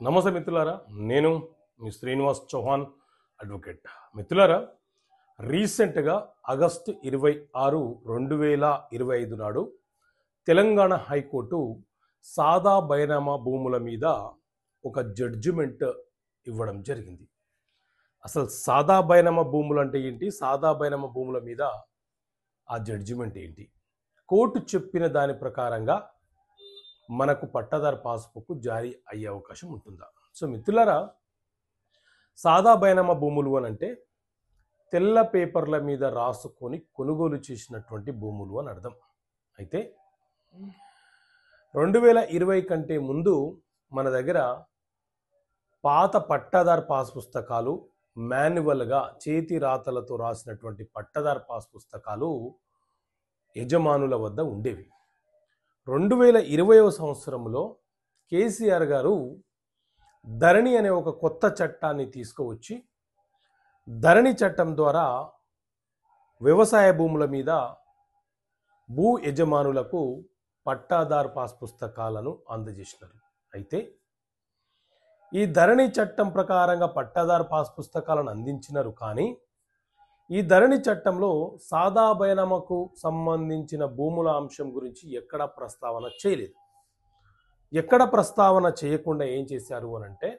నమస్తే మిత్రులారా, నేను మీ శ్రీనివాస్ చౌహాన్ అడ్వకేట్. మిత్రులారా, రీసెంట్గా ఆగస్టు 26, 2025 నాడు తెలంగాణ హైకోర్టు సాదా బైనామా భూముల మీద ఒక జడ్జిమెంట్ ఇవ్వడం జరిగింది. అసలు సాదా బైనామా భూములు అంటే ఏంటి, సాదా బైనామా భూముల మీద ఆ జడ్జిమెంట్ ఏంటి, కోర్టు చెప్పిన దాని ప్రకారంగా మనకు పట్టాదారు పాస్బుక్ జారీ అయ్యే అవకాశం ఉంటుందా? సో మిత్రులారా, సాదా బైనామా భూములు అని అంటే తెల్ల పేపర్ల మీద రాసుకొని కొనుగోలు చేసినటువంటి భూములు అని అర్థం. అయితే 2020 కంటే ముందు మన దగ్గర పాత పట్టాదారు పాస్ పుస్తకాలు, మాన్యువల్గా చేతి రాతలతో రాసినటువంటి పట్టాదారు పాస్ పుస్తకాలు యజమానుల వద్ద ఉండేవి. 2020వ సంవత్సరంలో కేసీఆర్ గారు ధరణి అనే ఒక కొత్త చట్టాన్ని తీసుకువచ్చి, ధరణి చట్టం ద్వారా వ్యవసాయ భూముల మీద భూ యజమానులకు పట్టాదారు పాస్ పుస్తకాలను అందజేసినారు. అయితే ఈ ధరణి చట్టం ప్రకారంగా పట్టాదారు పాస్ పుస్తకాలను అందించినారు. కానీ ఈ ధరణి చట్టంలో సాదా బైనామాకు సంబంధించిన భూముల అంశం గురించి ఎక్కడా ప్రస్తావన చేయలేదు. ఎక్కడ ప్రస్తావన చేయకుండా ఏం చేశారు అని అంటే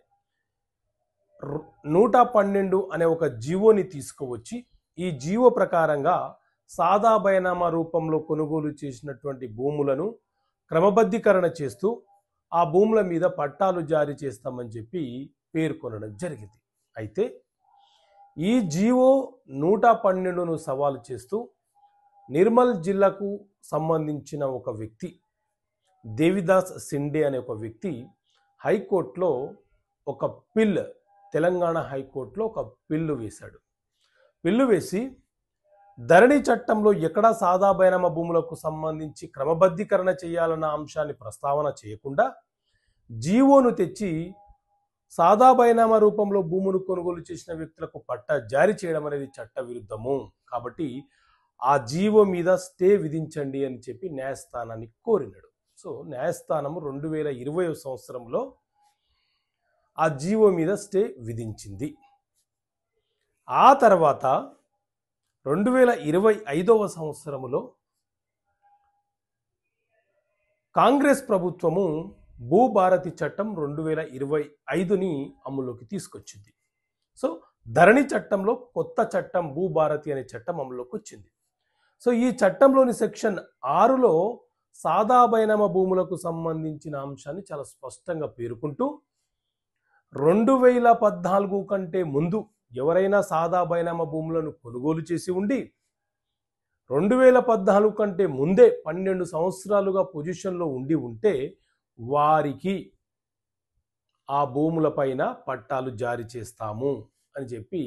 112 అనే ఒక జీవోని తీసుకువచ్చి, ఈ జీవో ప్రకారంగా సాదా బైనామా రూపంలో కొనుగోలు చేసినటువంటి భూములను క్రమబద్ధీకరణ చేస్తూ ఆ భూముల మీద పట్టాలు జారీ చేస్తామని చెప్పి పేర్కొనడం జరిగింది. అయితే ఈ జీవో 112ను సవాలు చేస్తూ నిర్మల్ జిల్లాకు సంబంధించిన ఒక వ్యక్తి, దేవిదాస్ సిండే అనే ఒక వ్యక్తి హైకోర్టులో ఒక పిల్, తెలంగాణ హైకోర్టులో ఒక పిల్లు వేశాడు. పిల్లు వేసి ధరణి చట్టంలో ఎక్కడా సాదా బైనామా భూములకు సంబంధించి క్రమబద్ధీకరణ చేయాలన్న అంశాన్ని ప్రస్తావన చేయకుండా జీవోను తెచ్చి సాదా బైనామా రూపంలో భూమును కొనుగోలు చేసిన వ్యక్తులకు పట్టా జారీ చేయడం అనేది చట్ట విరుద్ధము. కాబట్టి ఆ జీవో మీద స్టే విధించండి అని చెప్పి న్యాయస్థానాన్ని కోరినాడు. సో న్యాయస్థానము 2020 సంవత్సరంలో ఆ జీవో మీద స్టే విధించింది. ఆ తర్వాత 2025వ సంవత్సరంలో కాంగ్రెస్ ప్రభుత్వము భూభారతి చట్టం 2025ని అమలులోకి తీసుకొచ్చింది. సో ధరణి చట్టంలో కొత్త చట్టం భూభారతి అనే చట్టం అమలులోకి వచ్చింది. సో ఈ చట్టంలోని సెక్షన్ 6లో సాదా బైనామా భూములకు సంబంధించిన అంశాన్ని చాలా స్పష్టంగా పేర్కొంటూ 2014 కంటే ముందు ఎవరైనా సాదా బైనామా భూములను కొనుగోలు చేసి ఉండి 2014 కంటే ముందే 12 సంవత్సరాలుగా పొజిషన్లో ఉండి ఉంటే వారికి ఆ భూములపైన పట్టాలు జారీ చేస్తాము అని చెప్పి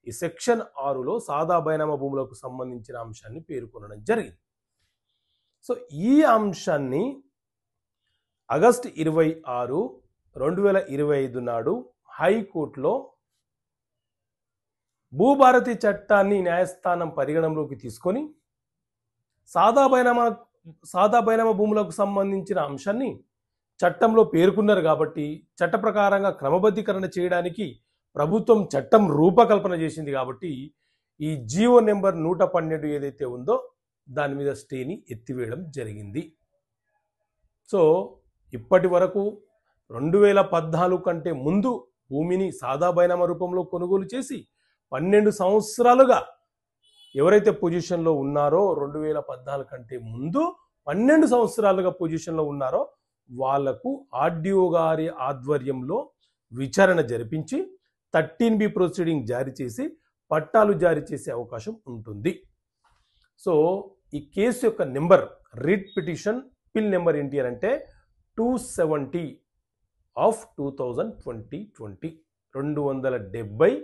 ఈ సెక్షన్ 6లో సాదా బైనామా భూములకు సంబంధించిన అంశాన్ని పేర్కొనడం జరిగింది. సో ఈ అంశాన్ని ఆగస్టు 26, 2025 నాడు హైకోర్టులో భూభారతి చట్టాన్ని న్యాయస్థానం పరిగణనలోకి తీసుకొని సాదా బైనామా భూములకు సంబంధించిన అంశాన్ని చట్టంలో పేర్కొన్నారు. కాబట్టి చట్ట ప్రకారంగా క్రమబద్ధీకరణ చేయడానికి ప్రభుత్వం చట్టం రూపకల్పన చేసింది. కాబట్టి ఈ జీవో నెంబర్ 112 ఏదైతే ఉందో దాని మీద స్టేని ఎత్తివేయడం జరిగింది. సో ఇప్పటి వరకు 2014 కంటే ముందు భూమిని సాదా బైనామా రూపంలో కొనుగోలు చేసి 12 సంవత్సరాలుగా ఎవరైతే పొజిషన్లో ఉన్నారో 2014 కంటే ముందు 12 సంవత్సరాలుగా పొజిషన్లో ఉన్నారో వాళ్లకు ఆర్డీఓ గారి ఆధ్వర్యంలో విచారణ జరిపించి 13B ప్రొసీడింగ్ జారీ చేసి పట్టాలు జారీ చేసే అవకాశం ఉంటుంది. సో ఈ కేసు యొక్క నెంబర్, రిట్ పిటిషన్ పిల్ నెంబర్ ఏంటి అని అంటే 270 ఆఫ్ 2020 270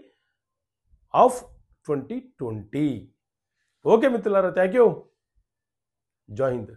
ఆఫ్ 2020. ఓకే మిత్రులారా, థ్యాంక్ యూ. జై హింద్.